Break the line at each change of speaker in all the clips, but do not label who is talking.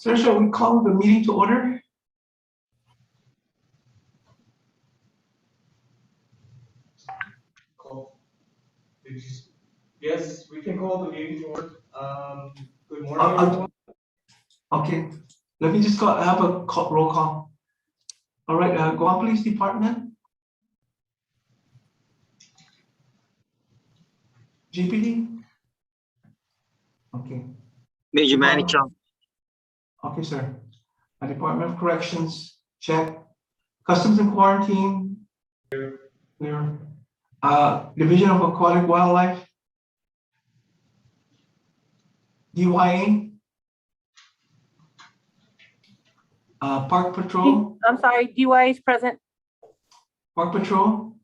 Sir, shall we call the meeting to order?
Yes, we can call the meeting to order. Good morning, everyone.
Okay, let me just have a roll call. All right, Guam Police Department. GPD? Okay.
Major Manager.
Okay, sir. Department of Corrections, check. Customs and Quarantine. Clear. Division of Aquatic Wildlife. DYA. Park Patrol.
I'm sorry, DY is present.
Park Patrol.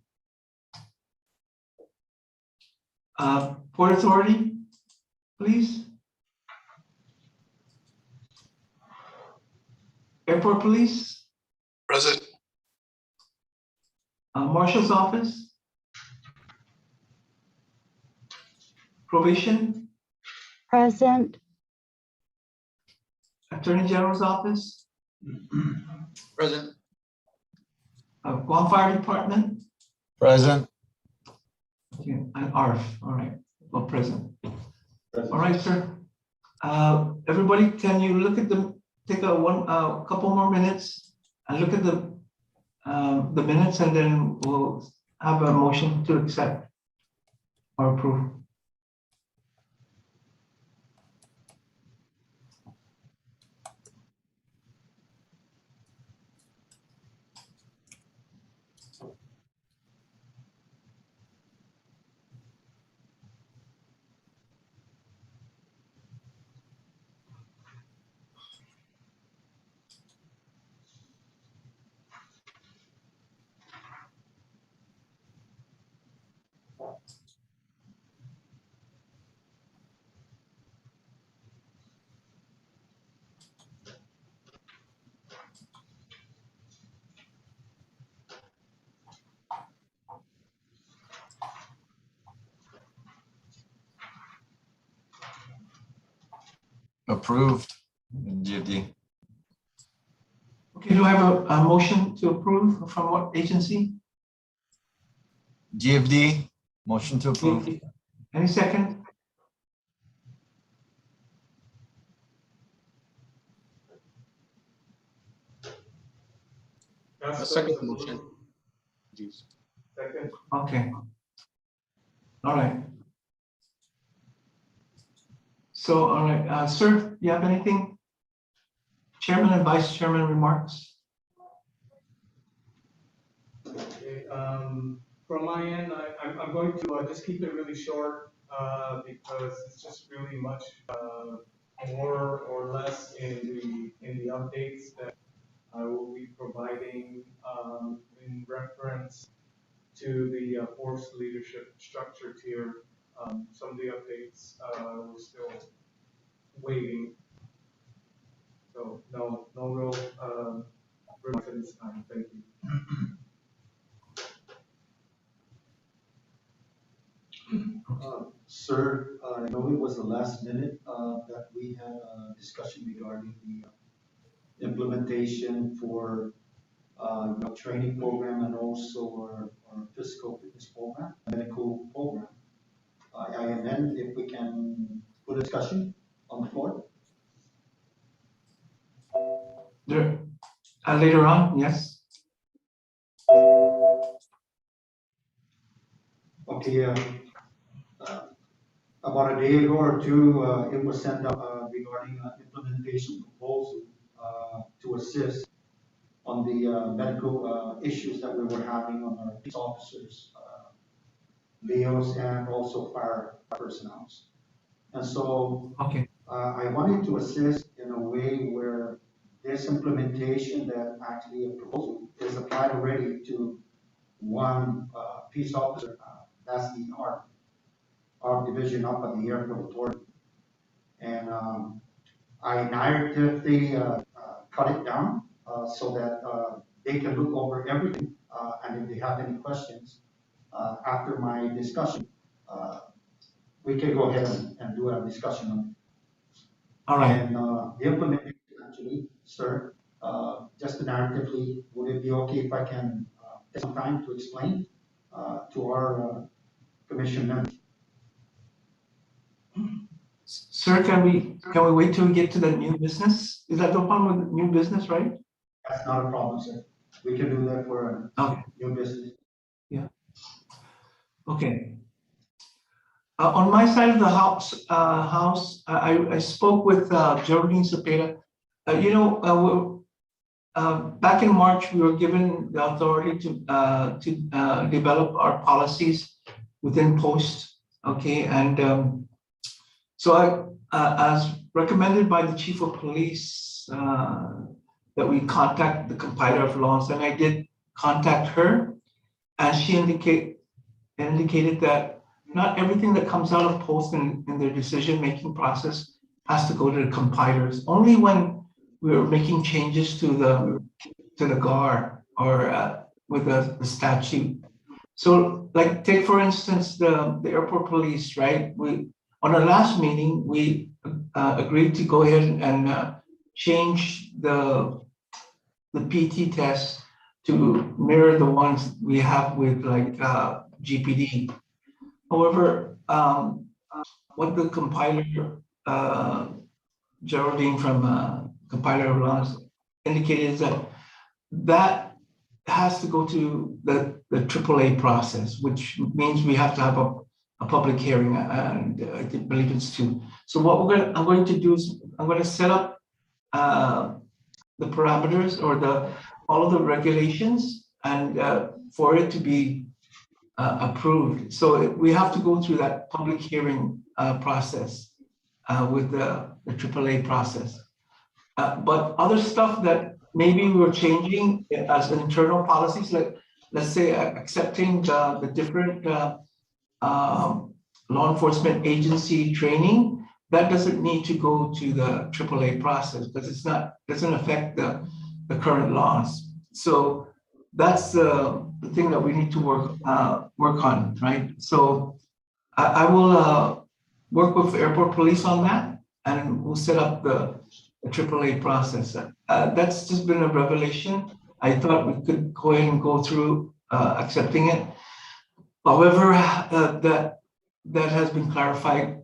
Port Authority, please. Airport Police.
Present.
Marshal's Office. Probation.
Present.
Attorney General's Office.
Present.
Guam Fire Department.
Present.
Okay, and ARF. All right, well, present. All right, sir. Everybody, can you look at take a couple more minutes and look at the minutes, and then we'll have a motion to accept or approve.
Approved. GFD.
Okay, do I have a motion to approve from what agency?
GFD. Motion to approve.
Any second?
That's
A second
the
motion.
Second.
Okay. All right. So, all right, sir, you have anything? Chairman and Vice Chairman remarks?
Okay, from my end, I'm going to just keep it really short because it's just really much more or less in the updates that I will be providing in reference to the force leadership structure tier. Some of the updates we're still waiting. So no real remarks at this time. Thank you.
Sir, I know it was the last minute that we had a discussion regarding the implementation for training program and also our physical fitness program, medical program. I amend if we can put a discussion on the floor.
There, later on, yes.
Okay, about a day ago or two, it was sent out regarding implementation proposal to assist on the medical issues that we were having on our police officers, Leos, and also fire personnel. And so
Okay.
I wanted to assist in a way where this implementation that actually a proposal is applied already to one peace officer, that's the our division up at the airport authority. And I narratively cut it down so that they can look over everything, and if they have any questions after my discussion, we can go ahead and do a discussion on it.
All right.
And the implementation actually, sir. Just narratively, would it be okay if I can take some time to explain to our commission members?
Sir, can we wait till we get to the new business? Is that the one with new business, right?
That's not a problem, sir. We can do that for
Okay,
new business.
okay. On my side of the I spoke with Geraldine Cepeda. Back in March, we were given the authority to develop our policies within post. Okay, and so as recommended by the chief of police, that we contact the compiler of laws, and I did contact her, and she indicated that not everything that comes out of post in their decision-making process has to go to the compilers. Only when we're making changes to the GAR or with the statute. So, like, take for instance the airport police, right? On our last meeting, we agreed to go ahead and change the PT test to mirror the ones we have with like GPD. However, what the compiler, Geraldine from Compiler of Laws indicated is that has to go to the AAA process, which means we have to have a public hearing, and I believe it's two. So what I'm going to do is I'm going to set up the parameters or all of the regulations and for it to be approved. So we have to go through that public hearing process with the AAA process. But other stuff that maybe we're changing as internal policies, like let's say accepting the different law enforcement agency training, that doesn't need to go to the AAA process because doesn't affect the current laws. So that's the thing that we need to work on, right? So I will work with airport police on that, and we'll set up the AAA process. That's just been a revelation. I thought we could go ahead and go through accepting it. However, that has been clarified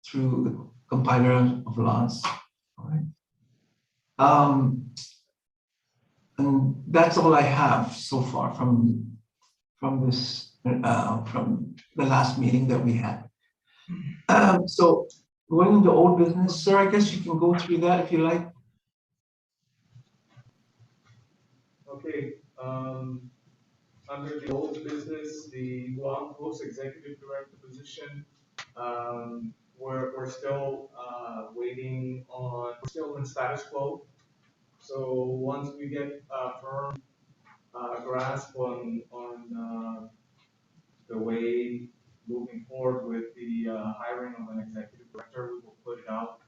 through the compiler of laws. All right. And that's all I have so far from this from the last meeting that we had. So going into old business, sir, I guess you can go through that if you like.
Okay, under the old business, the Guam Post Executive Director position, we're still waiting on, we're still in status quo. So once we get a firm grasp on the way moving forward with the hiring of an executive director, we will put it out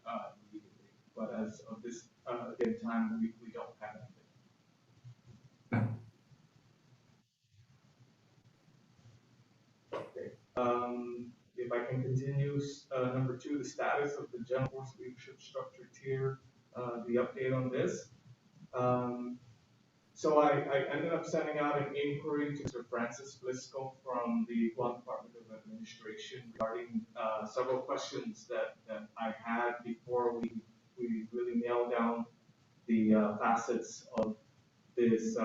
immediately. But as of this day and time, we don't have anything. Okay. If I can continue, number 2, the status of the General Force Leadership Structure Tier, the update on this. So I ended up sending out an inquiry to Mr. Francis Blisco from the Guam Department of Administration regarding several questions that I had before we really nailed down the facets of this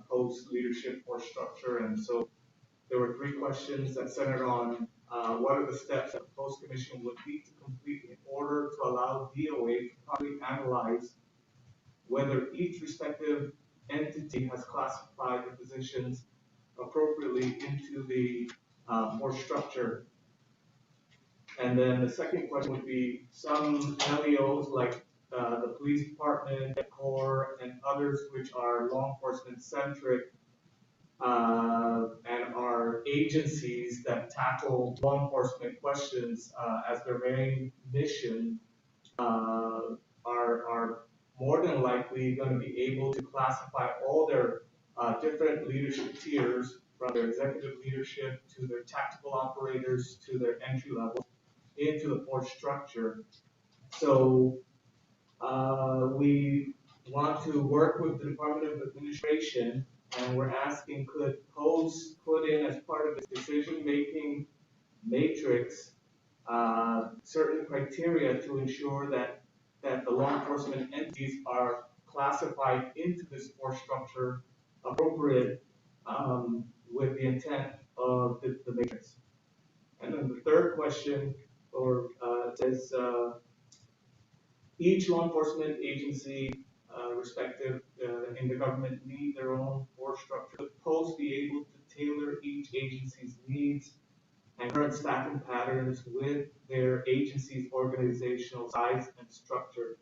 post leadership force structure. And so there were 3 questions that centered on what are the steps that the Post Commission would need to complete in order to allow DOA to properly analyze whether each respective entity has classified the positions appropriately into the force structure. And then the second question would be some LEOs like the police department, the Corps, and others which are law enforcement centric and are agencies that tackle law enforcement questions as their main mission are more than likely going to be able to classify all their different leadership tiers, from their executive leadership to their tactical operators to their entry level, into the force structure. So we want to work with the Department of Administration, and we're asking, could POS put in as part of its decision-making matrix certain criteria to ensure that the law enforcement entities are classified into this force structure appropriate with the intent of the matrix. And then the third question, says each law enforcement agency, respective in the government, need their own force structure. The post be able to tailor each agency's needs and current staffing patterns with their agency's organizational size and structure.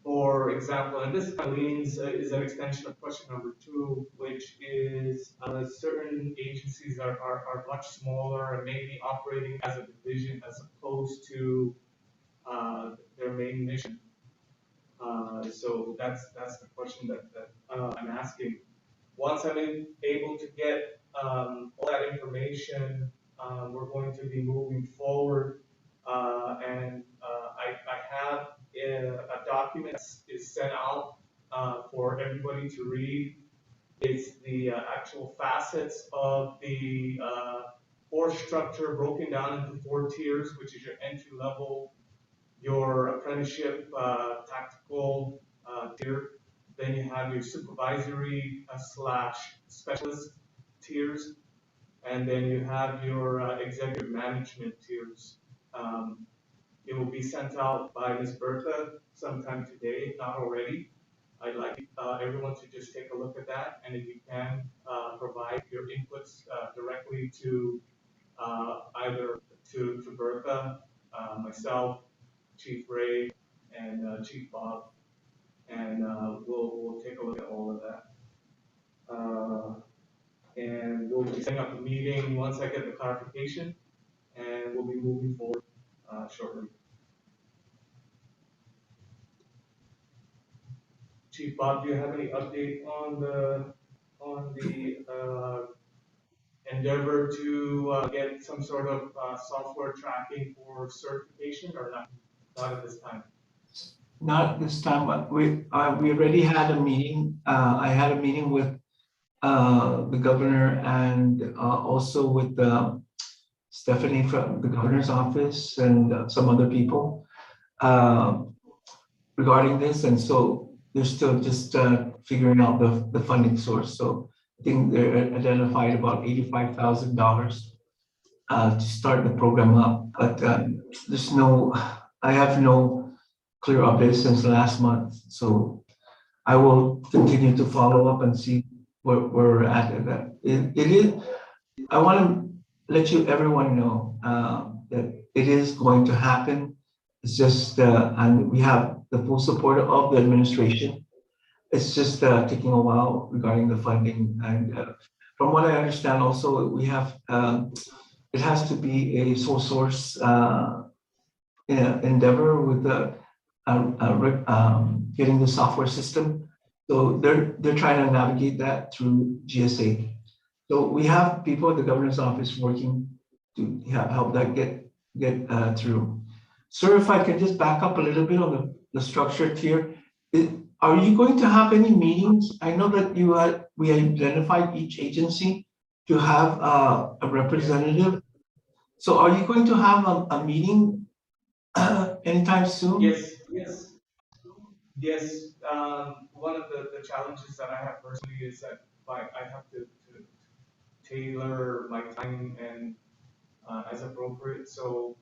For example, and this leans is an extension of question number 2, which is certain agencies are much smaller and maybe operating as a division as opposed to their main mission. So that's the question that I'm asking. Once I'm able to get all that information, we're going to be moving forward, and I have a document that is sent out for everybody to read. It's the actual facets of the force structure broken down into 4 tiers, which is your entry level, your apprenticeship tactical tier. Then you have your supervisory slash specialist tiers, and then you have your executive management tiers. It will be sent out by Ms. Bertha sometime today, if not already. I'd like everyone to just take a look at that, and if you can provide your inputs directly to either to Bertha, myself, Chief Ray, and Chief Bob, and we'll take a look at all of that. And we'll be setting up a meeting once I get the clarification, and we'll be moving forward shortly. Chief Bob, do you have any update on the endeavor to get some sort of software tracking for certification, or not? Not at this time.
Not this time, but we already had a meeting. I had a meeting with the governor and also with Stephanie from the governor's office and some other people regarding this. And so they're still just figuring out the funding source. So I think they identified about $85,000 to start the program up. But I have no clear updates since last month. So I will continue to follow up and see where we're at. It is, I want to let everyone know that it is going to happen. It's just, and we have the full support of the administration. It's just taking a while regarding the funding. And from what I understand also, we have, it has to be a sole source endeavor with the getting the software system. So they're trying to navigate that through GSA. So we have people at the governor's office working to help that get through. Sir, if I can just back up a little bit on the structure here. Are you going to have any meetings? I know that we identified each agency to have a representative. So are you going to have a meeting anytime soon?
Yes. One of the challenges that I have personally is that I have to tailor my time and as appropriate. So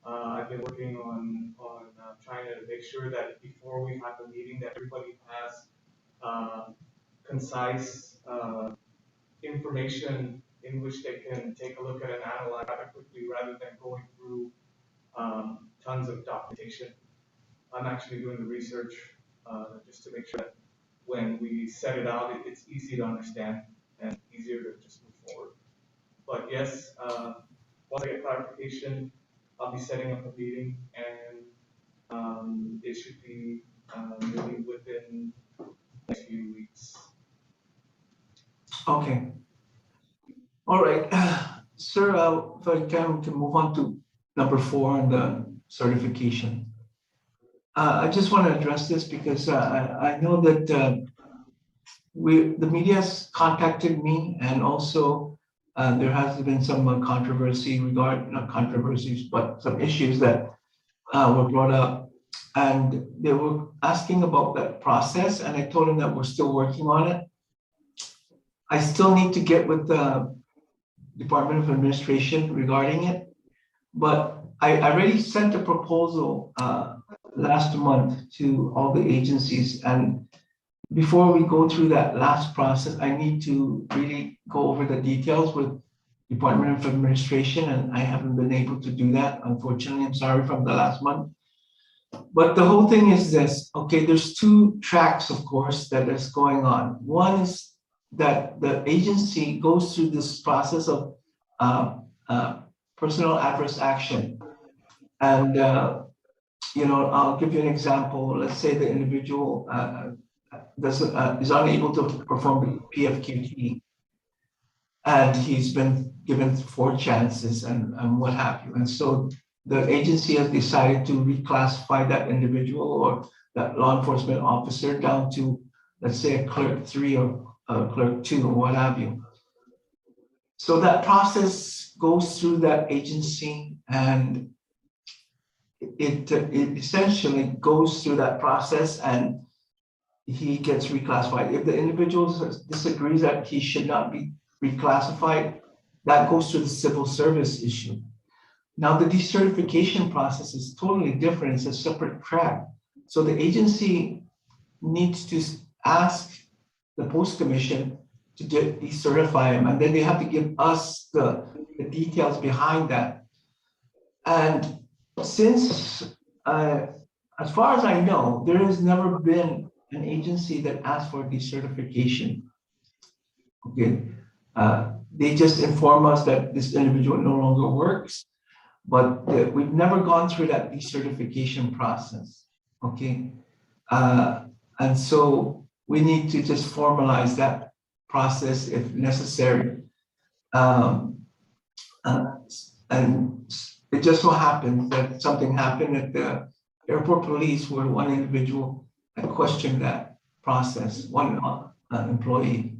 I've been working on trying to make sure that before we have a meeting, that everybody has concise information in which they can take a look at and analyze rather quickly, rather than going through tons of documentation. I'm actually doing the research just to make sure that when we set it out, it's easy to understand and easier to just move forward. But yes, once I get clarification, I'll be setting up a meeting, and it should be maybe within the next few weeks.
Okay. All right, sir. If I can move on to number 4 on the certification. I just want to address this because I know that the media has contacted me, and also there has been some controversy regarding, not controversies, but some issues that were brought up. And they were asking about that process, and I told them that we're still working on it. I still need to get with the Department of Administration regarding it, but I already sent a proposal last month to all the agencies, and before we go through that last process, I need to really go over the details with Department of Administration, and I haven't been able to do that. Unfortunately, I'm sorry, from the last month. But the whole thing is this, okay, there's two tracks, of course, that is going on. One is that the agency goes through this process of personal adverse action. And, I'll give you an example. Let's say the individual is unable to perform the PFQT, and he's been given 4 chances and what have you. And so the agency has decided to reclassify that individual or that law enforcement officer down to, let's say, a clerk 3 or a clerk 2 or what have you. So that process goes through that agency, and it essentially goes through that process, and he gets reclassified. If the individual disagrees that he should not be reclassified, that goes to the civil service issue. Now, the decertification process is totally different. It's a separate track. So the agency needs to ask the Post Commission to decertify him, and then they have to give us the details behind that. And since, as far as I know, there has never been an agency that asked for decertification. Okay, they just inform us that this individual no longer works, but we've never gone through that decertification process. Okay, and so we need to just formalize that process if necessary. And it just so happened that something happened at the airport police where one individual had questioned that process, one employee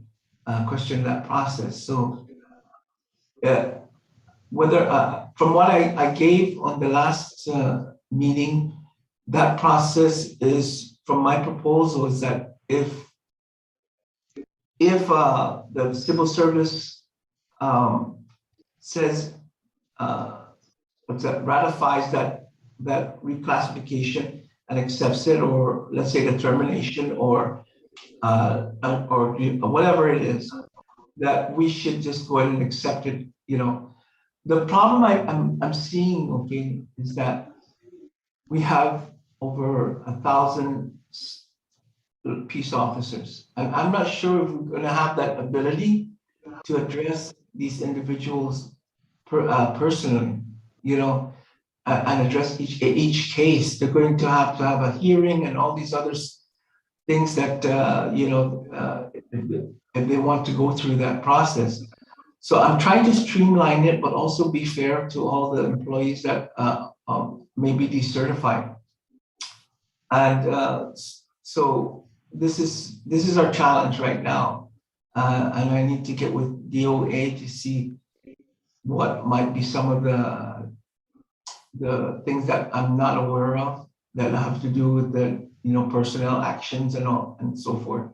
questioned that process. So whether, from what I gave on the last meeting, that process is, from my proposal, is that if the civil service says, ratifies that reclassification and accepts it, or let's say the termination, or whatever it is, that we should just go ahead and accept it. The problem I'm seeing, okay, is that we have over 1,000 peace officers, and I'm not sure if we're going to have that ability to address these individuals personally, and address each case. They're going to have a hearing and all these other things that if they want to go through that process. So I'm trying to streamline it, but also be fair to all the employees that may be decertified. And so this is our challenge right now, and I need to get with DOA to see what might be some of the things that I'm not aware of that have to do with the personnel actions and all and so forth.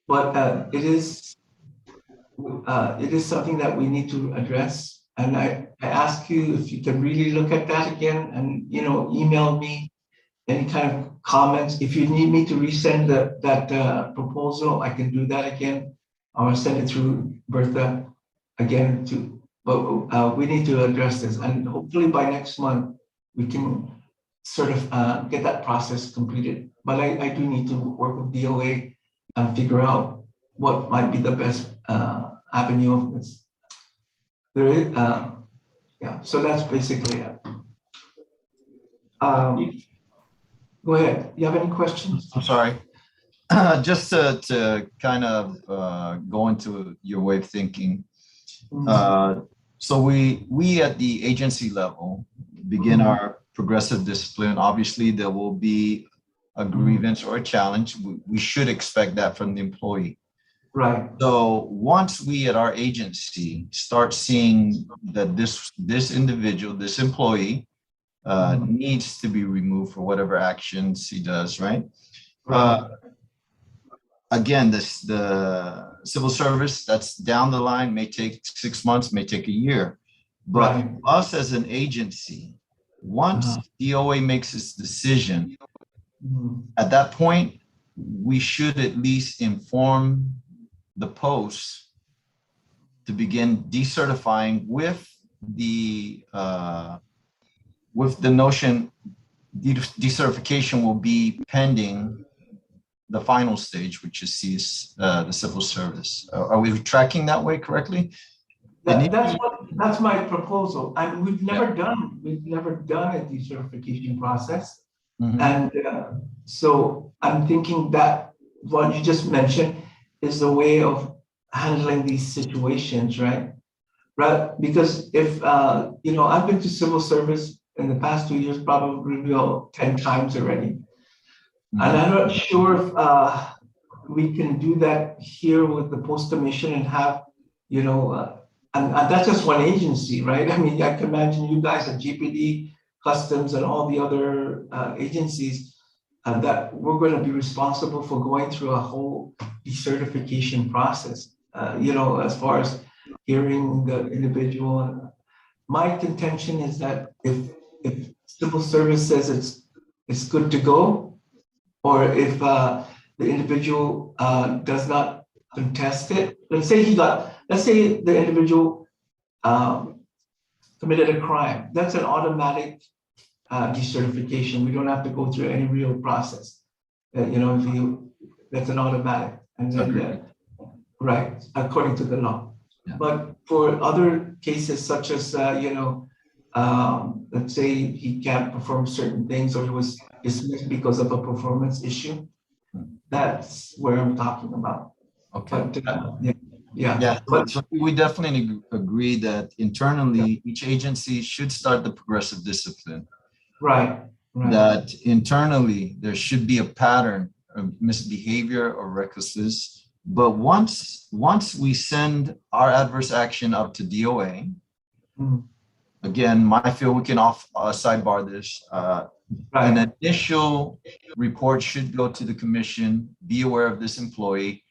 But it is something that we need to address, and I ask you if you can really look at that again, and email me any kind of comments. If you need me to resend that proposal, I can do that again. I'll send it through Bertha again too. But we need to address this, and hopefully by next month we can sort of get that process completed. But I do need to work with DOA and figure out what might be the best avenue of this. There is, yeah. So that's basically it. Go ahead. You have any questions?
I'm sorry. Just to kind of go into your way of thinking. So we at the agency level begin our progressive discipline. Obviously, there will be a grievance or a challenge. We should expect that from the employee.
Right.
So once we at our agency start seeing that this individual, this employee, needs to be removed for whatever actions he does, right?
Right.
Again, the civil service that's down the line may take 6 months, may take a year. But
Right.
us as an agency, once DOA makes its decision, at that point, we should at least inform the post to begin decertifying with the notion decertification will be pending the final stage, which is the civil service. Are we tracking that way correctly?
That's my proposal. And we've never done a decertification process. And so I'm thinking that what you just mentioned is the way of handling these situations, right? Right, because if I've been to civil service in the past 2 years, probably 10 times already. And I'm not sure if we can do that here with the post commission and have, and that's just one agency, right? I mean, I can imagine you guys at GPD, Customs, and all the other agencies that we're going to be responsible for going through a whole decertification process, as far as hearing the individual. My contention is that if civil service says it's good to go, or if the individual does not contest it, let's say the individual committed a crime, that's an automatic decertification. We don't have to go through any real process. That's an automatic, and then right, according to the law.
Yeah.
But for other cases such as let's say he can't perform certain things, or he was dismissed because of a performance issue, that's where I'm talking about.
Okay.
But yeah.
So we definitely agree that internally each agency should start the progressive discipline.
Right.
That internally there should be a pattern of misbehavior or recklessness. But once we send our adverse action up to DOA, again, I feel we can sidebar this. An initial report should go to the commission, be aware of this employee,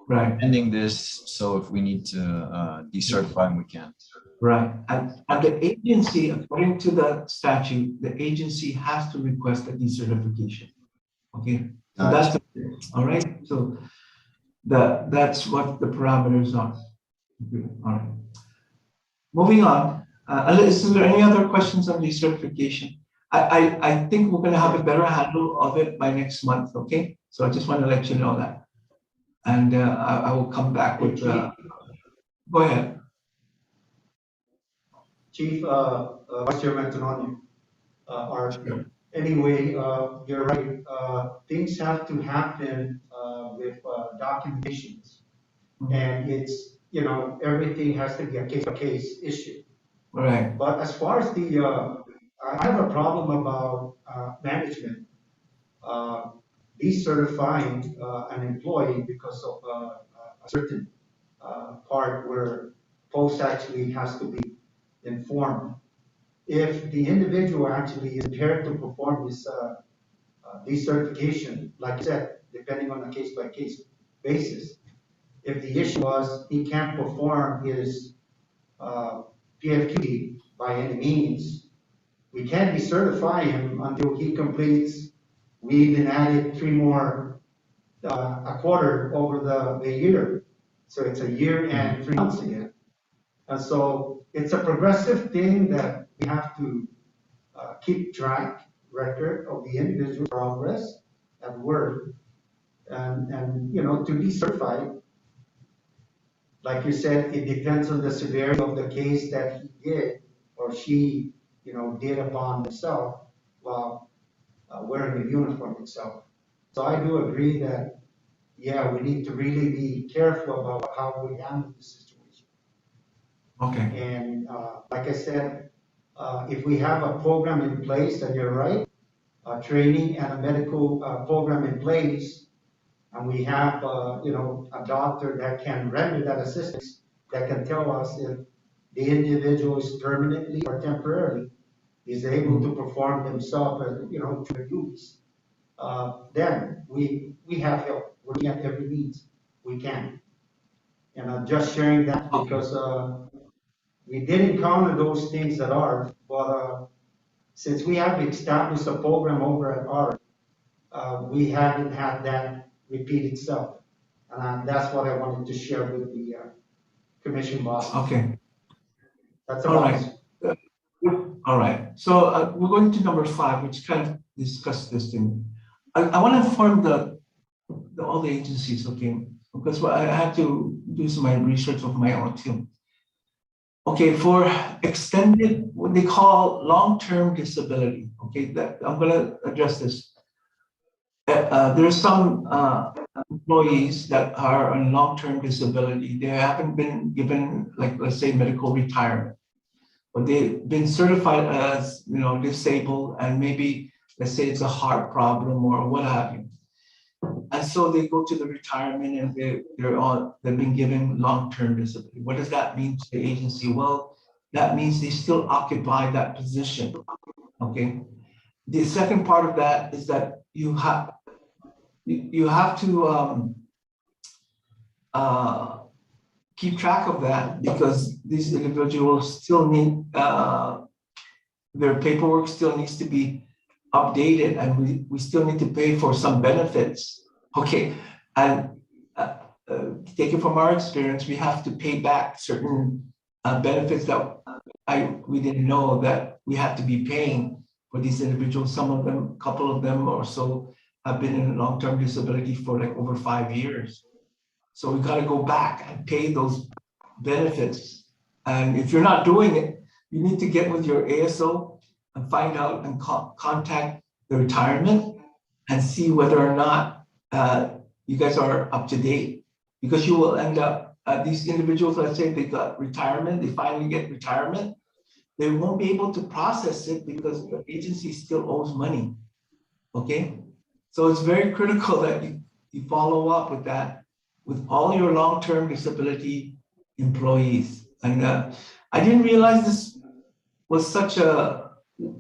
pending this. So if we need to decertify him, we can.
Right. And the agency, according to the statute, the agency has to request a decertification. Okay. So that's all right. So that's what the parameters are. Okay. All right. Moving on. Is there any other questions on decertification? I think we're going to have a better handle of it by next month. Okay. So I just want to let you know that. And I will come back with. Go ahead.
Chief, Vice Chairman Tononio, anyway, you're right. Things have to happen with documentations, and it's everything has to be a case-by-case issue.
Right.
But as far as I have a problem about management decertifying an employee because of a certain part where post actually has to be informed. If the individual actually is impaired to perform this decertification, like I said, depending on a case-by-case basis, if the issue was he can't perform his PFQD by any means, we can't decertify him until he completes. We even added 3 more a quarter over the year, so it's a year and 3 months again. And so it's a progressive thing that we have to keep record of the individual progress at work, and to be certified. Like you said, it depends on the severity of the case that he did or she, did upon themselves while wearing the uniform itself. So I do agree that, we need to really be careful about how we handle the situation.
Okay.
And like I said, if we have a program in place, and you're right, training and a medical program in place, and we have, a doctor that can render that assistance, that can tell us if the individual is permanently or temporarily is able to perform himself, to their duties. Then we have help. We're looking at every means we can. And I'm just sharing that because we did encounter those things that are, but since we have established a program over at ARC, we haven't had that repeat itself. And that's what I wanted to share with the commission boss.
Okay,
That's
all
about
right. All right, so we're going to number 5, which kind of discussed this thing. I want to inform all the agencies, okay, because I had to do some my research of my own too. Okay, for extended, what they call long-term disability, okay, that I'm going to address this. There's some employees that are on long-term disability. They haven't been given, like, let's say, medical retirement, but they've been certified as, disabled, and maybe, let's say, it's a heart problem or what have you. And so they go to the retirement, and they've been given long-term disability. What does that mean to the agency? Well, that means they still occupy that position. Okay. The second part of that is that you have to keep track of that, because these individuals still need their paperwork still needs to be updated, and we still need to pay for some benefits. Okay, and taken from our experience, we have to pay back certain benefits that we didn't know that we had to be paying for these individuals. Some of them, a couple of them or so, have been in long-term disability for like over 5 years. So we got to go back and pay those benefits. And if you're not doing it, you need to get with your ASO and find out and contact the retirement and see whether or not you guys are up to date, because you will end up, these individuals, let's say they got retirement, they finally get retirement, they won't be able to process it because the agency still owes money, okay? So it's very critical that you follow up with that, with all your long-term disability employees. And I didn't realize this was such an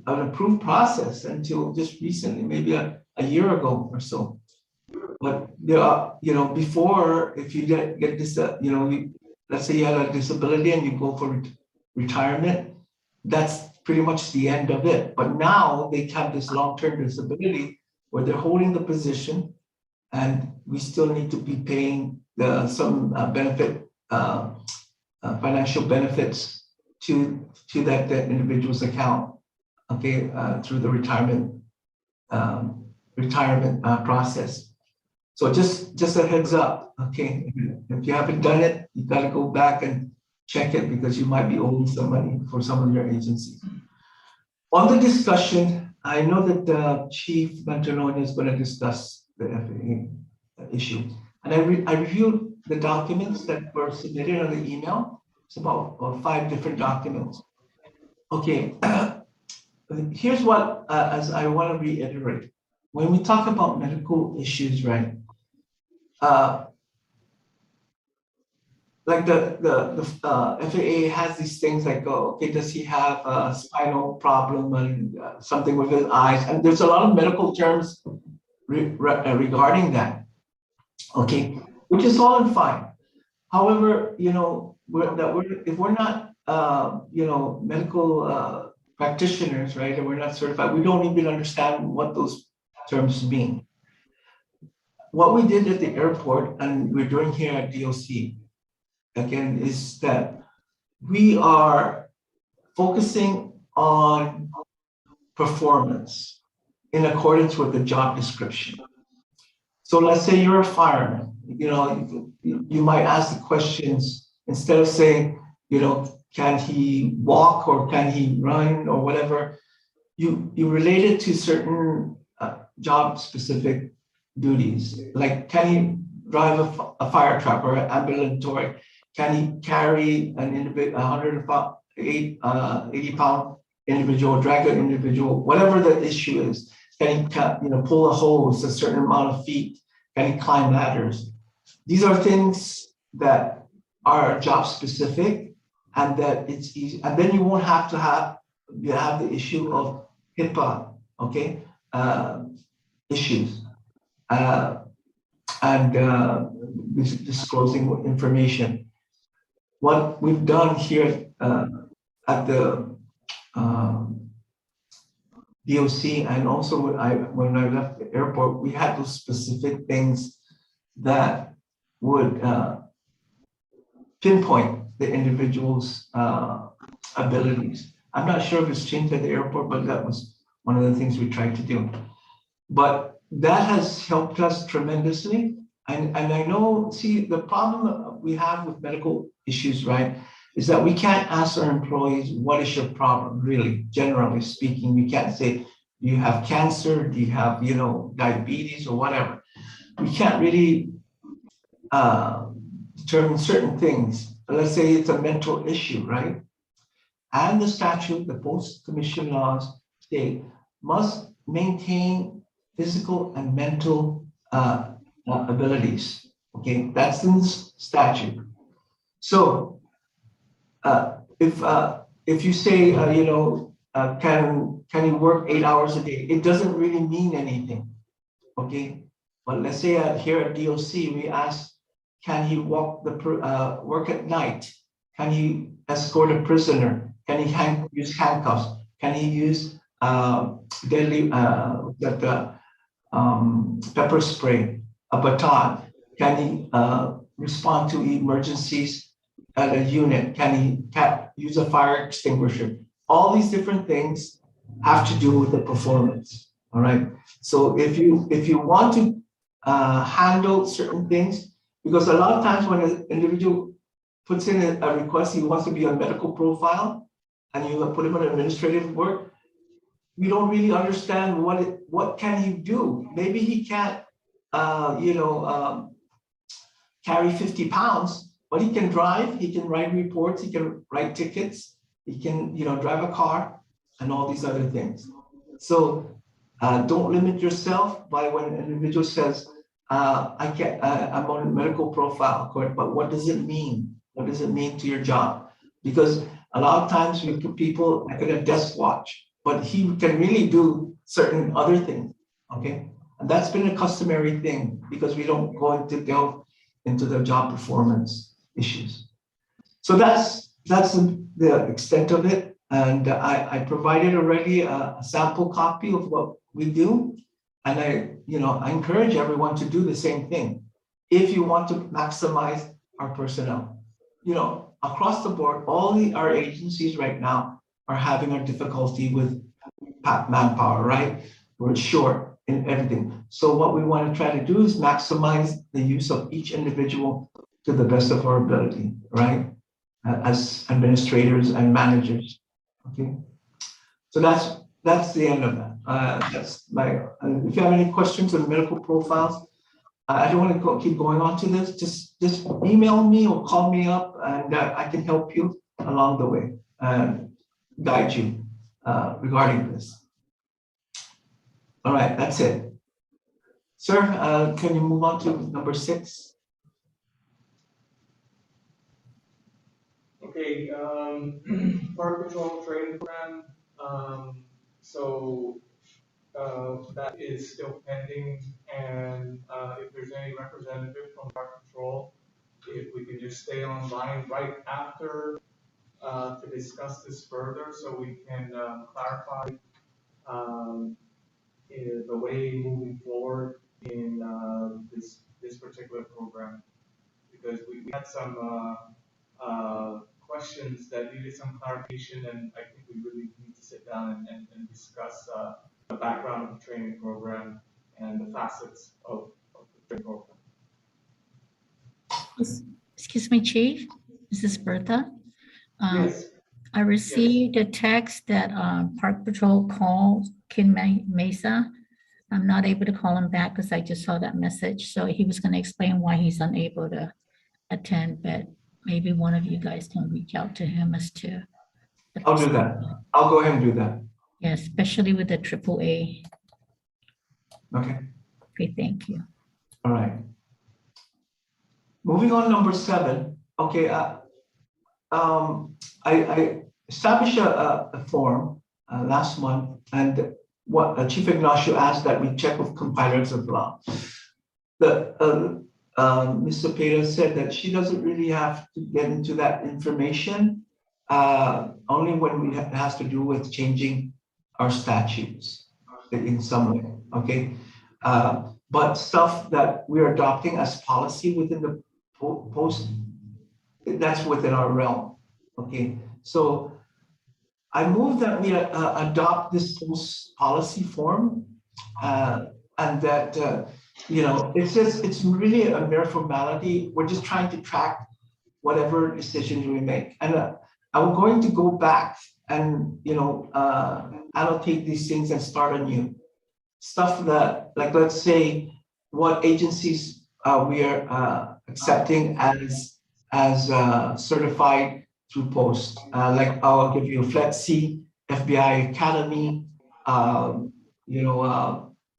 approved process until just recently, maybe a year ago or so. But there are, before, if you get this, let's say you had a disability and you go for retirement, that's pretty much the end of it. But now they have this long-term disability where they're holding the position, and we still need to be paying some financial benefits to that individual's account, okay, through the retirement process. So just a heads up, okay? If you haven't done it, you got to go back and check it, because you might be owing some money for some of your agencies. On the discussion, I know that Chief Mantanoni is going to discuss the FAA issue. And I reviewed the documents that were submitted on the email. It's about 5 different documents. Okay, here's what, as I want to reiterate. When we talk about medical issues, right? Like the FAA has these things like, okay, does he have a spinal problem and something with his eyes? And there's a lot of medical terms regarding that, okay, which is all and fine. However, if we're not, medical practitioners, right, and we're not certified, we don't even understand what those terms mean. What we did at the airport, and we're doing here at DOC, again, is that we are focusing on performance in accordance with the job description. So let's say you're a fireman, you might ask the questions, instead of saying, can he walk or can he run or whatever, you relate it to certain job specific duties. Like, can he drive a fire truck or an ambulatory? Can he carry an individual 180-pound individual, drag an individual, whatever the issue is. Can he, pull a hose a certain amount of feet? Can he climb ladders? These are things that are job specific, and that it's easy. And then you won't have to have the issue of HIPAA, okay, issues, and disclosing information. What we've done here at the DOC, and also when I left the airport, we had those specific things that would pinpoint the individual's abilities. I'm not sure if it's changed at the airport, but that was one of the things we tried to do. But that has helped us tremendously. And I know, see, the problem we have with medical issues, right, is that we can't ask our employees, what is your problem, really, generally speaking. We can't say, do you have cancer? Do you have, diabetes or whatever? We can't really determine certain things. Let's say it's a mental issue, right? And the statute, the post-commission laws state, must maintain physical and mental abilities. Okay, that's in the statute. So if you say, can you work 8 hours a day? It doesn't really mean anything. Okay, but let's say here at DOC, we ask, can he work at night? Can he escort a prisoner? Can he use handcuffs? Can he use deadly pepper spray, a baton? Can he respond to emergencies at a unit? Can he use a fire extinguisher? All these different things have to do with the performance. All right. So if you want to handle certain things, because a lot of times when an individual puts in a request, he wants to be on medical profile, and you put him on administrative work, we don't really understand what can he do. Maybe he can't, carry 50 pounds, but he can drive, he can write reports, he can write tickets, he can, drive a car, and all these other things. So don't limit yourself by when an individual says, I'm on a medical profile, but what does it mean? What does it mean to your job? Because a lot of times we put people like a desk watch, but he can really do certain other things, okay? And that's been a customary thing because we don't go delve into the job performance issues. So that's the extent of it. And I provided already a sample copy of what we do. And I encourage everyone to do the same thing if you want to maximize our personnel. Across the board, our agencies right now are having a difficulty with manpower, right? We're short in everything. So what we want to try to do is maximize the use of each individual to the best of our ability, right? As administrators and managers, okay? So that's the end of that. That's my. If you have any questions on medical profiles, I don't want to keep going on to this. Just email me or call me up, and I can help you along the way and guide you regarding this. All right, that's it. Sir, can you move on to number 6?
Okay, Park Patrol training program. So that is still pending, and if there's any representative from Park Patrol, if we can just stay online right after to discuss this further, so we can clarify the way moving forward in this particular program, because we had some questions that needed some clarification, and I think we really need to sit down and discuss the background of the training program and the facets of the training program.
Excuse me, Chief. This is Bertha.
Yes.
I received a text that Park Patrol called Ken Mesa. I'm not able to call him back because I just saw that message. So he was going to explain why he's unable to attend, but maybe one of you guys can reach out to him as to
I'll do that. I'll go ahead and do that.
Yeah, especially with the AAA.
Okay,
Okay, thank you.
all right. Moving on, number 7. Okay, I established a form last month, and what Chief Ignacio asked that we check with compilers as well. Ms. Cepeda said that she doesn't really have to get into that information, only when it has to do with changing our statutes in some way, okay? But stuff that we're adopting as policy within the post, that's within our realm, okay? So I move that we adopt this post policy form, and that, it's really a mere formality. We're just trying to track whatever decisions we make. And I'm going to go back and, allocate these things and start anew. Stuff that, like, let's say, what agencies we are accepting as certified through post. Like, I'll give you FLETC, FBI Academy,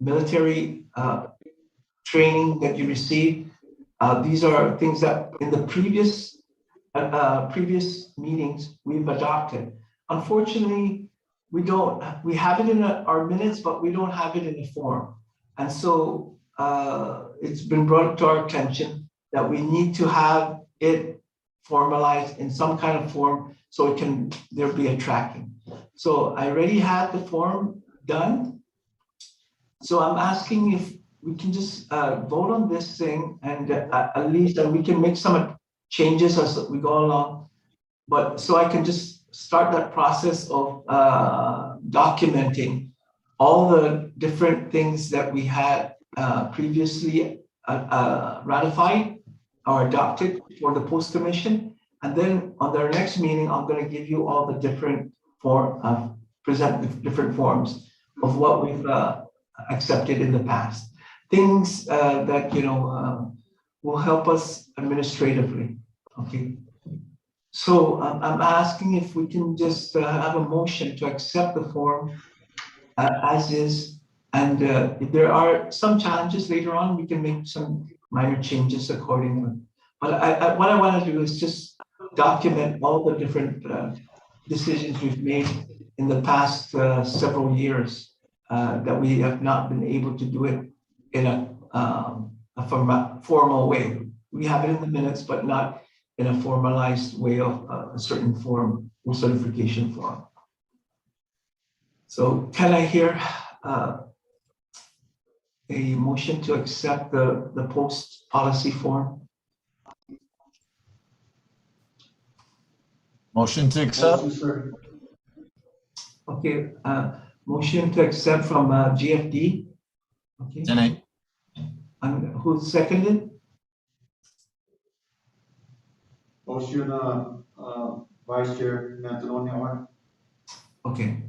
military training that you receive. These are things that in the previous meetings we've adopted. Unfortunately, we have it in our minutes, but we don't have it in the form. And so it's been brought to our attention that we need to have it formalized in some kind of form so there be a tracking. So I already had the form done. So I'm asking if we can just vote on this thing, and at least we can make some changes as we go along. But so I can just start that process of documenting all the different things that we had previously ratified or adopted for the post commission. And then on their next meeting, I'm going to give you all the different present the different forms of what we've accepted in the past. Things that, will help us administratively, okay? So I'm asking if we can just have a motion to accept the form as is. And if there are some challenges later on, we can make some minor changes accordingly. But what I want to do is just document all the different decisions we've made in the past several years that we have not been able to do it in a formal way. We have it in the minutes, but not in a formalized way of a certain form or certification form. So can I hear a motion to accept the post policy form?
Motion to accept.
Motion, sir.
Okay, motion to accept from GFD. Okay.
Jenny.
And who seconded?
Motion, Vice Chair Mantalone.
Okay,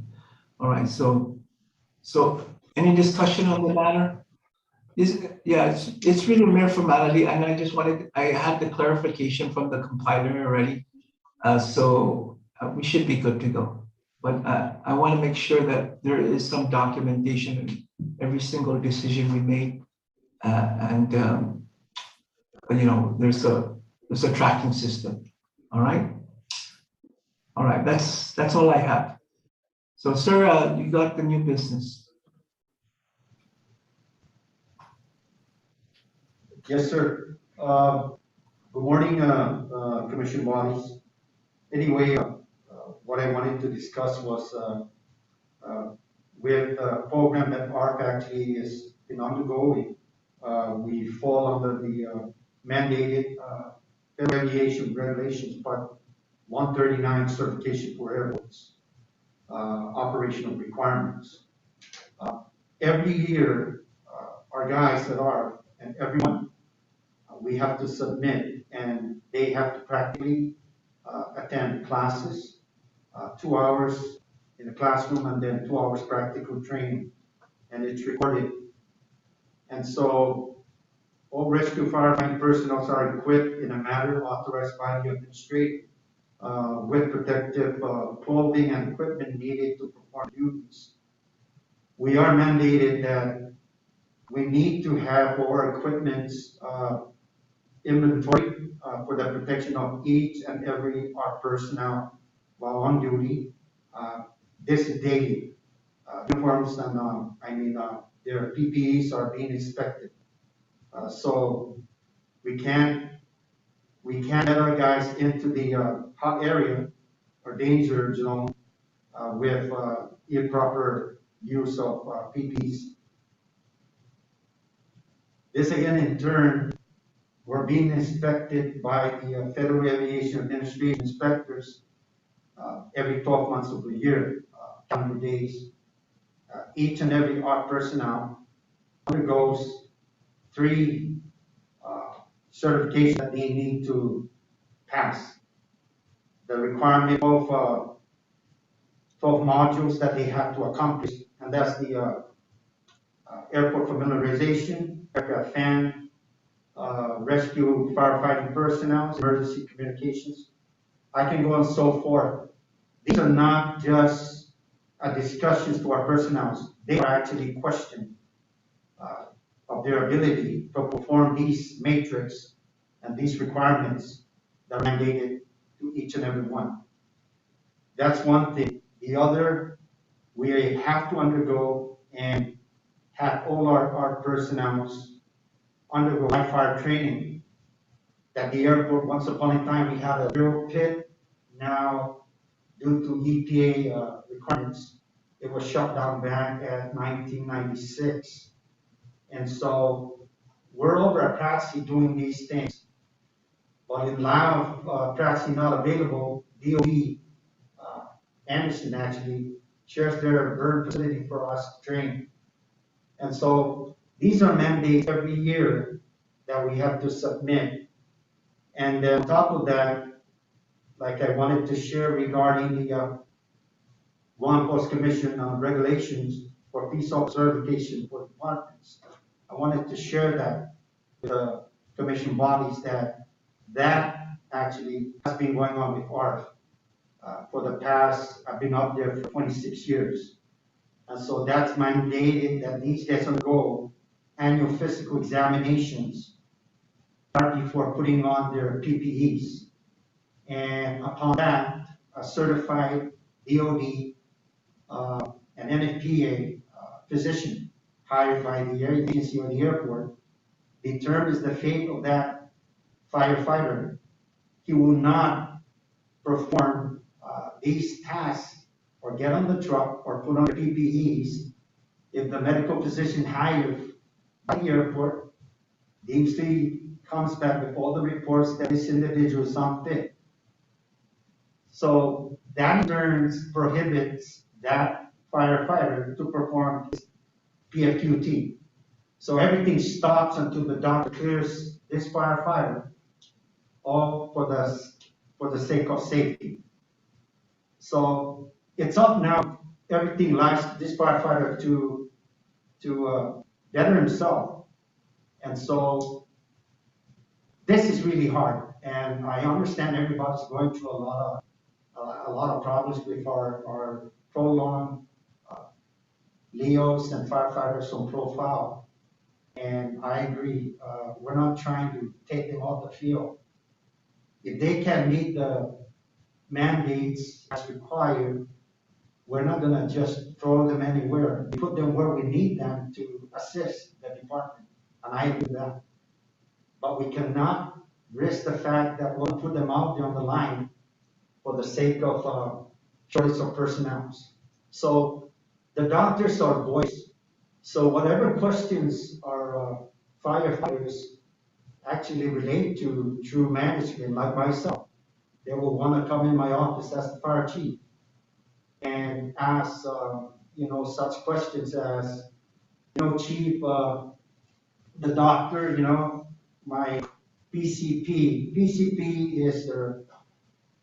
all right, so any discussion on the matter? It's really mere formality, and I had the clarification from the compiler already. So we should be good to go. But I want to make sure that there is some documentation in every single decision we made. There's a tracking system. All right. All right, that's all I have. So, sir, you got the new business.
Yes, sir. Good morning, Commission bodies. Anyway, what I wanted to discuss was with a program that ARC actually has been undergoing. We fall under the mandated Federal Aviation Regulations Part 139 certification for airports, operational requirements. Every year, our guys at ARC and everyone, we have to submit, and they have to practically attend classes, 2 hours in the classroom and then 2 hours practical training, and it's recorded. And so all rescue firefighting personnel are equipped in a manner authorized by the administrator. with protective clothing and equipment needed to perform duties. We are mandated that we need to have our equipment's inventory for the protection of each and every our personnel while on duty. This is daily. Uniforms and their PPEs are being inspected. So we can't let our guys into the hot area or danger zone with improper use of PPEs. This again, in turn, we're being inspected by the Federal Aviation Administration inspectors every 12 months of the year, calendar days. Each and every ARC personnel undergoes 3 certifications that they need to pass. The requirement of 12 modules that they have to accomplish, and that's the airport familiarization, aircraft fan, rescue firefighting personnel, emergency communications. I can go on so forth. These are not just discussions to our personnel. They are actually questioned of their ability to perform these matrix and these requirements that are mandated to each and every one. That's one thing. The other, we have to undergo and have all our personnel undergo live fire training. At the airport, once upon a time, we had a drill pit. Now, due to EPA requirements, it was shut down back at 1996. And so we're over at Praxi doing these things. But in lieu of Praxi not available, DOE, Anderson actually, shares their burn facility for us to train. And so these are mandates every year that we have to submit. And then on top of that, like I wanted to share regarding the Guam Post Commission regulations for peace officer certification for departments. I wanted to share that with the commission bodies that actually has been going on with ARF for the past, I've been up there for 26 years. And so that's mandated that these guys undergo annual physical examinations before putting on their PPEs. And upon that, a certified DOD an NFPA physician hired by the agency or the airport determines the fate of that firefighter. He will not perform these tasks or get on the truck or put on the PPEs if the medical physician hired by the airport deems he comes back with all the reports that this individual is unfit. So that in turn prohibits that firefighter to perform his PFQT. So everything stops until the doctor clears this firefighter, all for the sake of safety. So it's up now. Everything lies to this firefighter to better himself. And so this is really hard. And I understand everybody's going through a lot of problems with our prolonged LEOs and firefighters on profile. And I agree, we're not trying to take them off the field. If they can meet the mandates as required, we're not gonna just throw them anywhere. We put them where we need them to assist the department, and I do that. But we cannot risk the fact that we'll put them out there on the line for the sake of choice of personnel. So the doctors are voice. So whatever questions our firefighters actually relate to through management, like myself, they will want to come in my office as the fire chief and ask, such questions as, chief, the doctor, my PCP. PCP is their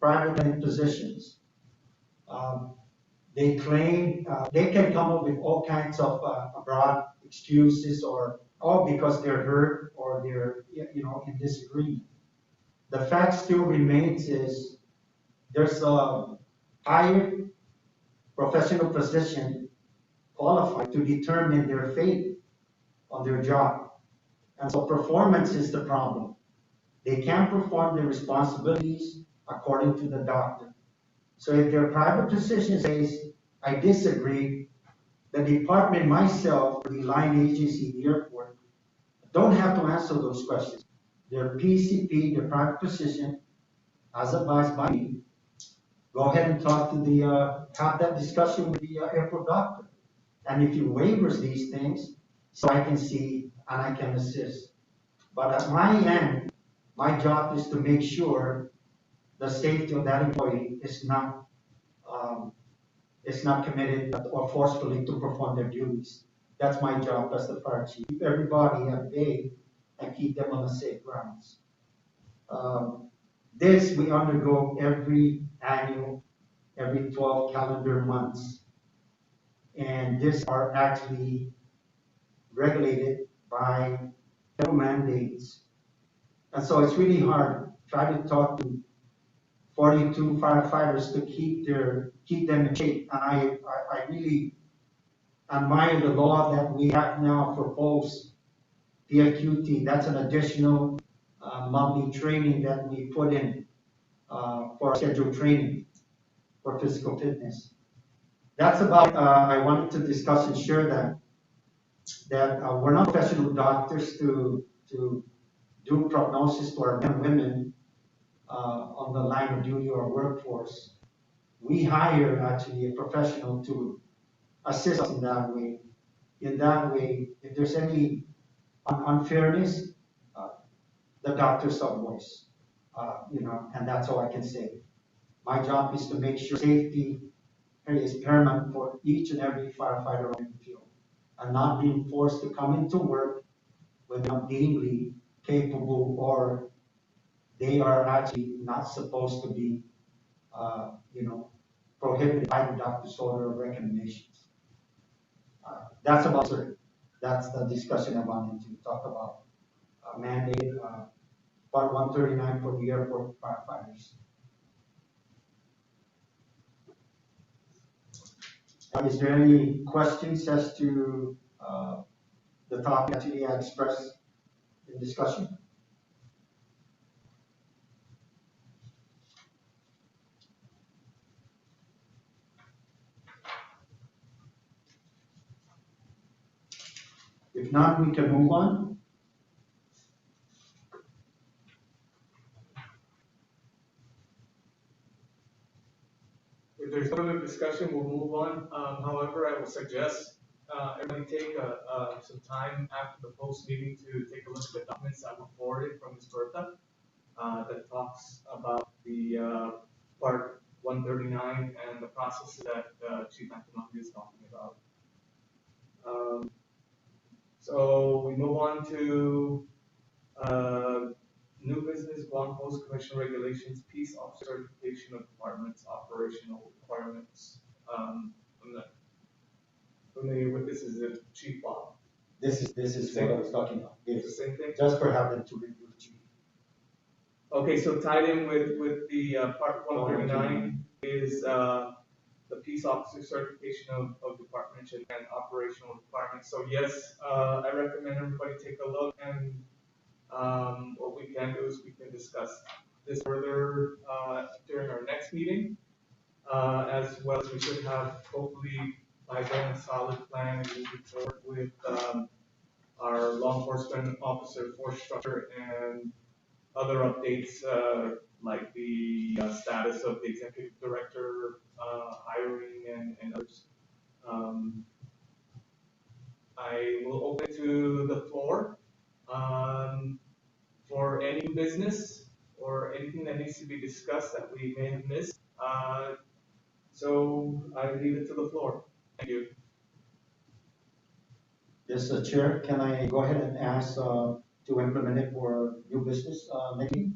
private clinic physicians. They claim they can come up with all kinds of broad excuses or because they're hurt or they're in disagreement. The fact still remains is there's a higher professional position qualified to determine their fate on their job. And so performance is the problem. They can't perform their responsibilities according to the doctor. So if their private physician says, I disagree, the department, myself, the line agency, the airport, don't have to answer those questions. Their PCP, their private physician, as advised by me, go ahead and talk to have that discussion with the airport doctor. And if he waivers these things, so I can see and I can assist. But at my end, my job is to make sure the safety of that employee um, is not committed or forcefully to perform their duties. That's my job as the fire chief. Keep everybody at bay and keep them on the safe grounds. This we undergo every 12 calendar months. And these are actually regulated by federal mandates. And so it's really hard. Try to talk to 42 firefighters to keep them in shape. And I really admire the law that we have now proposed, PIQT. That's an additional monthly training that we put in for scheduled training for physical fitness. That's about, I wanted to discuss and share that we're not professional doctors to do prognosis to our men and women on the line of duty or workforce. We hire actually a professional to assist us in that way. In that way, if there's any unfairness, uh, the doctor's our voice, and that's all I can say. My job is to make sure safety is paramount for each and every firefighter on the field, and not being forced to come into work when they're not deemed capable or they are actually not supposed to be, prohibited by the doctor's order or recommendations. That's about it. That's the discussion I wanted to talk about. Mandate Part 139 for the airport firefighters. Is there any questions as to the topic actually I expressed in discussion? If not, we can move on.
If there's further discussion, we'll move on. However, I will suggest everybody take some time after the post meeting to take a look at the documents that were forwarded from Ms. Bertha that talks about the part 139 and the processes that Chief Antonovi is talking about. So we move on to new business, Guam Post Commission regulations, peace officer certification of departments, operational requirements. I'm not familiar with this. Is it Chief Bob?
This is what I was talking about.
It's the same thing?
Just for having to review the chief.
Okay, so tied in with the part 139 is the peace officer certification of departments and operational requirements. So yes, I recommend everybody take a look, and what we can do is we can discuss this further during our next meeting, as well as we should have hopefully by then a solid plan and moving forward with our law enforcement officer force structure and other updates like the status of the executive director hiring and others. I will open to the floor for any business or anything that needs to be discussed that we may have missed. So I leave it to the floor. Thank you.
Yes, Chair, can I go ahead and ask to implement it for new business maybe?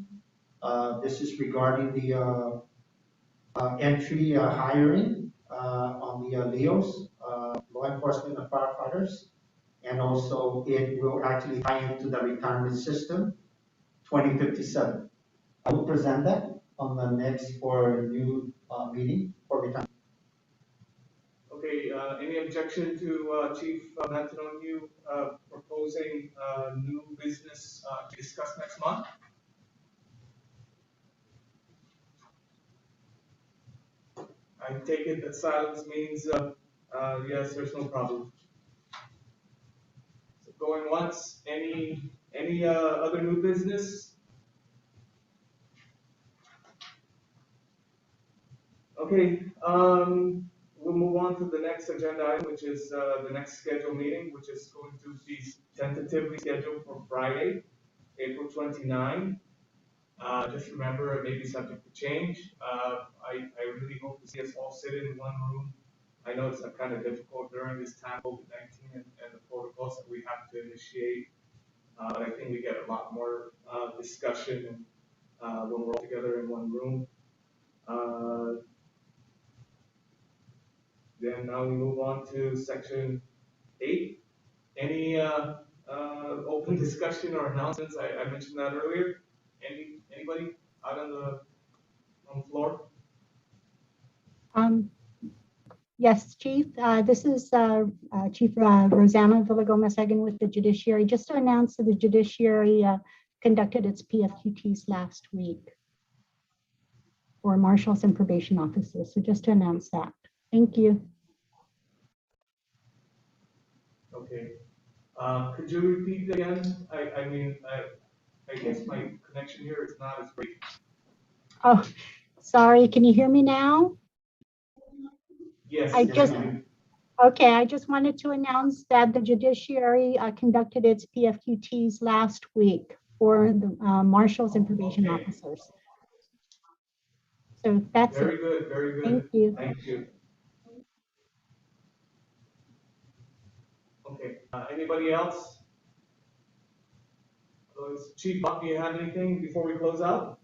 This is regarding the entry hiring on the LEOs, law enforcement and firefighters. And also it will actually tie into the retirement system 2057. I will present that on the next for a new, meeting for retirement.
Okay, any objection to Chief Antonio proposing new business to discuss next month? I take it that silence means yes, there's no problem. So going once, any other new business? Okay, we'll move on to the next agenda item, which is the next scheduled meeting, which is going to be tentatively scheduled for Friday, April 29. Just remember, it may be subject to change. I really hope to see us all sit in one room. I know it's kind of difficult during this time, COVID-19 and the protocols that we have to initiate. But I think we get a lot more discussion when we're all together in one room. Then now we move on to section 8. Any open discussion or announcements? I mentioned that earlier. Anybody out on the floor?
Yes, Chief, this is Chief Rosanna Villagomez again with the judiciary. Just to announce that the judiciary conducted its PFQTs last week for marshals and probation officers. So just to announce that. Thank you.
Okay. Could you repeat again? I guess my connection here is not as great.
Oh, sorry. Can you hear me now?
Yes.
I just wanted to announce that the judiciary conducted its PFQTs last week for the marshals and probation officers. So that's
very
it.
Good, very good.
Thank you.
Thank you. Okay, anybody else? Chief Buck, do you have anything before we close out?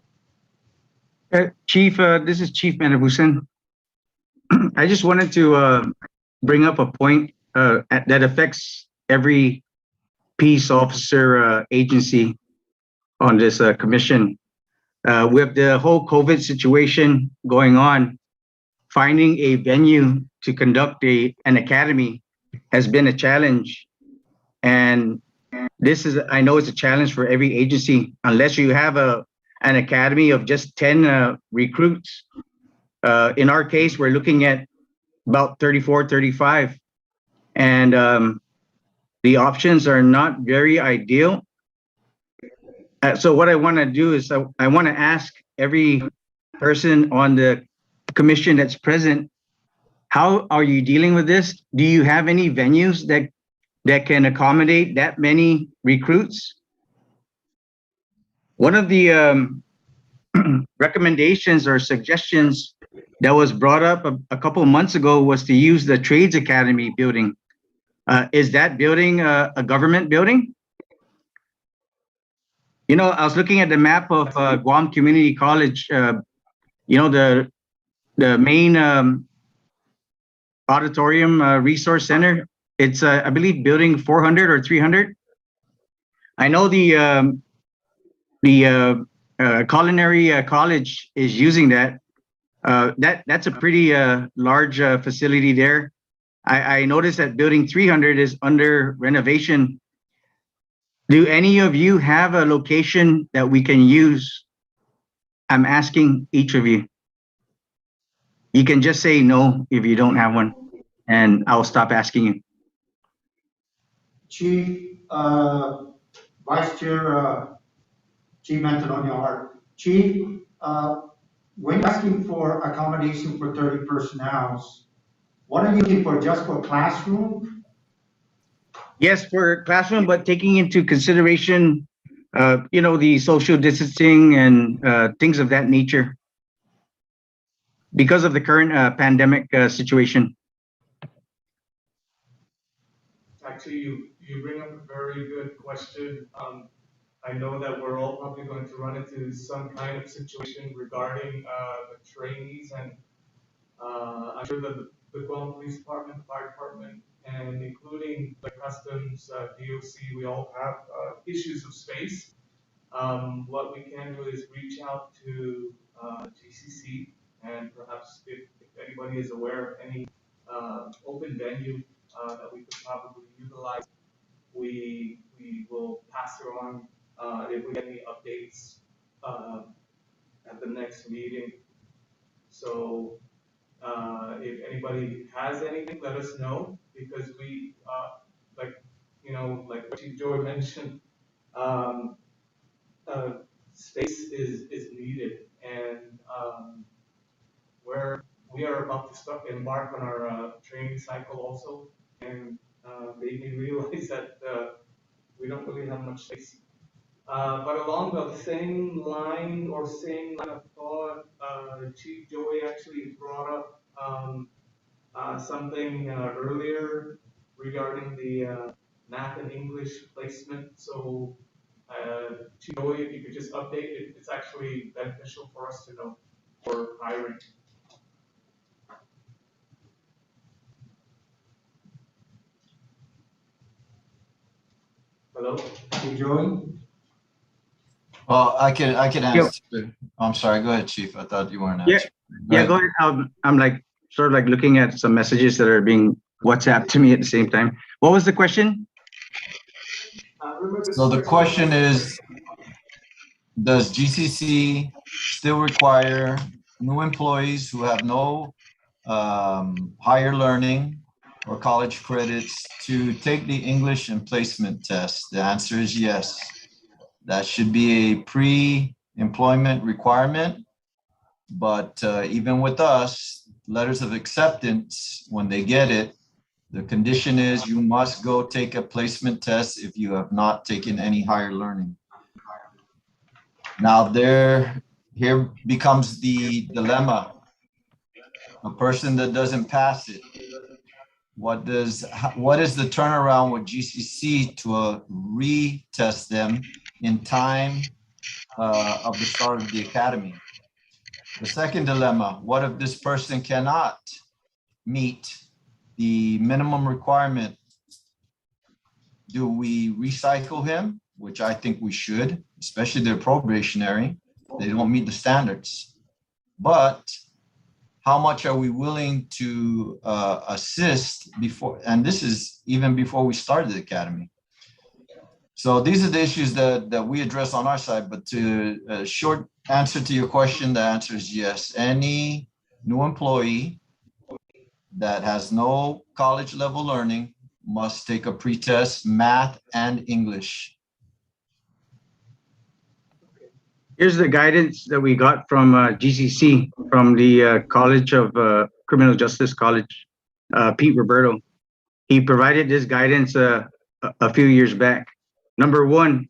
Chief, this is Chief Manabusan. I just wanted to bring up a point that affects every peace officer agency on this commission. With the whole COVID situation going on, finding a venue to conduct an academy has been a challenge. And this is, I know it's a challenge for every agency, unless you have an academy of just 10 recruits. In our case, we're looking at about 34, 35. And the options are not very ideal. So what I want to do is I want to ask every person on the commission that's present, how are you dealing with this? Do you have any venues that can accommodate that many recruits? One of the recommendations or suggestions that was brought up a couple of months ago was to use the Trades Academy building. Is that building a government building? You know, I was looking at the map of Guam Community College. You know, the main auditorium resource center. It's I believe building 400 or 300. I know the culinary college is using that. That's a pretty large facility there. I noticed that building 300 is under renovation. Do any of you have a location that we can use? I'm asking each of you. You can just say no if you don't have one, and I'll stop asking you.
Chief, Vice Chair, Chief Antonio Hart. Chief, when asking for accommodation for 30 personnel, what are you looking for, just for classroom?
Yes, for classroom, but taking into consideration, you know, the social distancing and things of that nature because of the current pandemic situation.
Actually, you bring up a very good question. I know that we're all probably going to run into some kind of situation regarding the trainees, and I'm sure that the Guam Police Department, the Fire Department, and including the Customs, DOC, we all have issues of space. What we can do is reach out to GCC, and perhaps if anybody is aware of any open venue that we could probably utilize, we will pass it on if we get any updates at the next meeting. So if anybody has anything, let us know, because we, like, like what Chief Joy mentioned, um, uh, space is needed, and we are about to embark on our training cycle also, and made me realize that we don't really have much space. But along the same line or same line of thought, Chief Joey actually brought up something earlier regarding the math and English placement. So, Chief Joey, if you could just update it, it's actually beneficial for us to know for hiring. Hello?
Hey, Joey?
Well, I can answer. I'm sorry. Go ahead, Chief. I thought you weren't
Yeah.
answering.
Yeah, go ahead. I'm like sort of like looking at some messages that are being WhatsApp to me at the same time. What was the question?
So the question is, does GCC still require new employees who have no higher learning or college credits to take the English and placement test? The answer is yes. That should be a pre-employment requirement. But even with us, letters of acceptance, when they get it, the condition is you must go take a placement test if you have not taken any higher learning. Now here becomes the dilemma. A person that doesn't pass it, what is the turnaround with GCC to retest them in time of the start of the academy? The second dilemma, what if this person cannot meet the minimum requirement? Do we recycle him, which I think we should, especially they're probationary, they don't meet the standards. But how much are we willing to assist before, and this is even before we started the academy. So these are the issues that we address on our side, but to a short answer to your question, the answer is yes. Any new employee that has no college level learning must take a pretest, math and English.
Here's the guidance that we got from GCC, from the College of Criminal Justice College, Pete Roberto. He provided this guidance a few years back. Number one,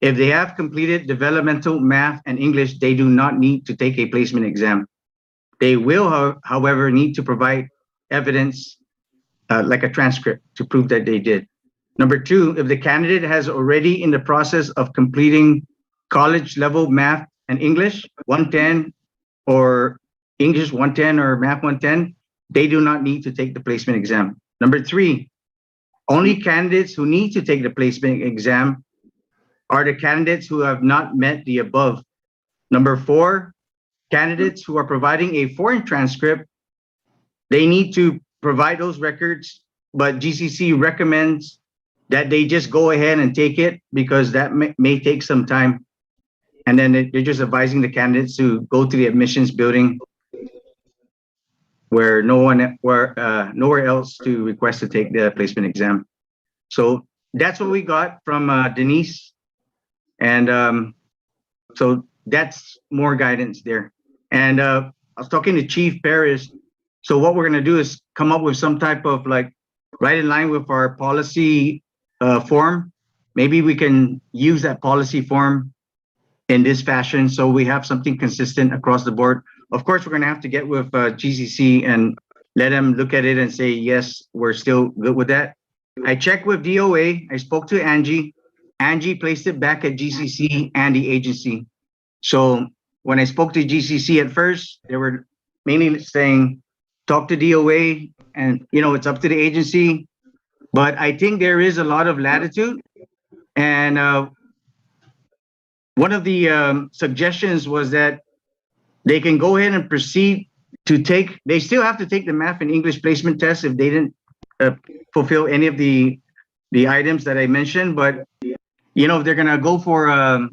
if they have completed developmental math and English, they do not need to take a placement exam. They will, however, need to provide evidence like a transcript to prove that they did. Number two, if the candidate has already in the process of completing college level math and English 110 or English 110 or math 110, they do not need to take the placement exam. Number three, only candidates who need to take the placement exam are the candidates who have not met the above. Number four, candidates who are providing a foreign transcript, they need to provide those records, but GCC recommends that they just go ahead and take it because that may take some time. And then they're just advising the candidates to go to the admissions building where nowhere else to request to take the placement exam. So that's what we got from Denise. And so that's more guidance there. And I was talking to Chief Paris. So what we're gonna do is come up with some type of like right in line with our policy form. Maybe we can use that policy form in this fashion so we have something consistent across the board. Of course, we're gonna have to get with GCC and let them look at it and say, yes, we're still good with that. I checked with DOA, I spoke to Angie. Angie placed it back at GCC and the agency. So when I spoke to GCC at first, they were mainly saying, talk to DOA and it's up to the agency. But I think there is a lot of latitude. And one of the suggestions was that they can go ahead and proceed to take, they still have to take the math and English placement test if they didn't fulfill any of the items that I mentioned. But, you know, if they're gonna go for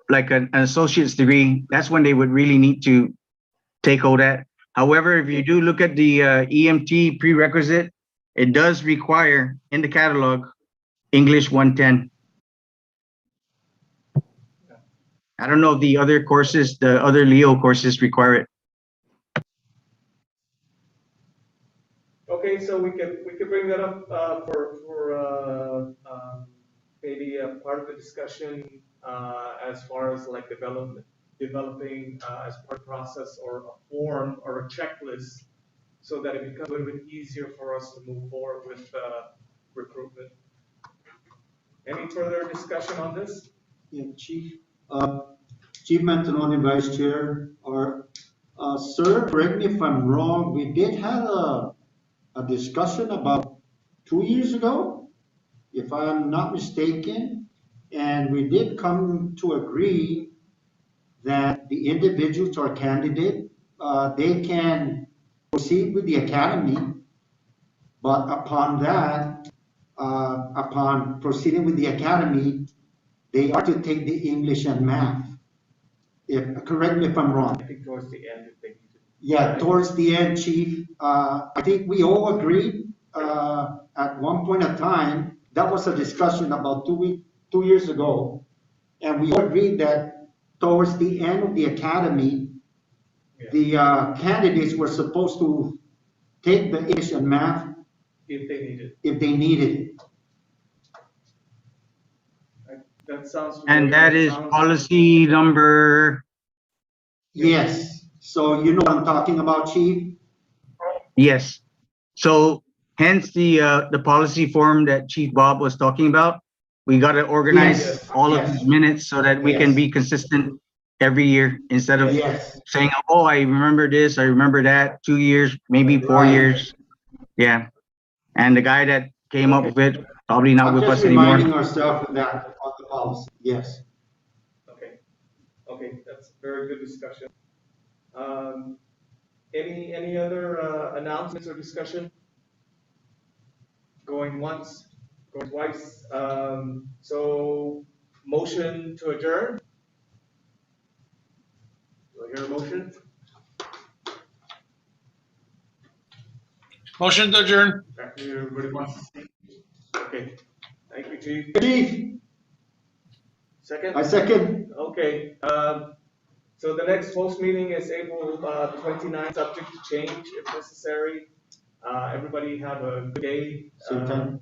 like an associate's degree, that's when they would really need to take all that. However, if you do look at the EMT prerequisite, it does require in the catalog English 110. I don't know if the other courses, the other Leo courses require it.
Okay, so we can bring that up maybe a part of the discussion as far as like developing as part of the process or a form or a checklist so that it becomes a little bit easier for us to move forward with recruitment. Any further discussion on this?
Yeah, Chief. Chief Mantononi, Vice Chair, or sir, correct me if I'm wrong. We did have a discussion about 2 years ago, if I'm not mistaken, and we did come to agree that the individuals or candidate, they can proceed with the academy, but upon that, upon proceeding with the academy, they are to take the English and math. Correct me if I'm wrong.
I think towards the end, if they need to.
Yeah, towards the end, Chief, I think we all agreed at one point of time, that was a discussion about 2 years ago. And we all agreed that towards the end of the academy, the candidates were supposed to take the English and math
If they need it.
if they needed it.
That sounds.
And
familiar.
that is
sounds-
policy number,
Yes, so you know what I'm talking about, Chief?
yes. So hence the policy form that Chief Bob was talking about. We got to organize
Yes,
all of
yes.
these minutes so that we can
Yes.
be consistent every year instead of
Yes,
saying, oh, I remember this, I remember that, 2 years, maybe 4
Right.
years. Yeah. And the guy that came up with it, probably not
I'm
with
just
us anymore.
reminding ourselves of that on the policy, yes.
Okay, that's a very good discussion. Any other announcements or discussion? Going once, going twice. So motion to adjourn? Do I hear a motion?
Motion to adjourn.
Everybody wants to speak? Okay, thank you, Chief.
Chief,
Second?
I second.
Okay, so the next post meeting is April 29th, subject to change if necessary. Everybody have a good day.
Same time.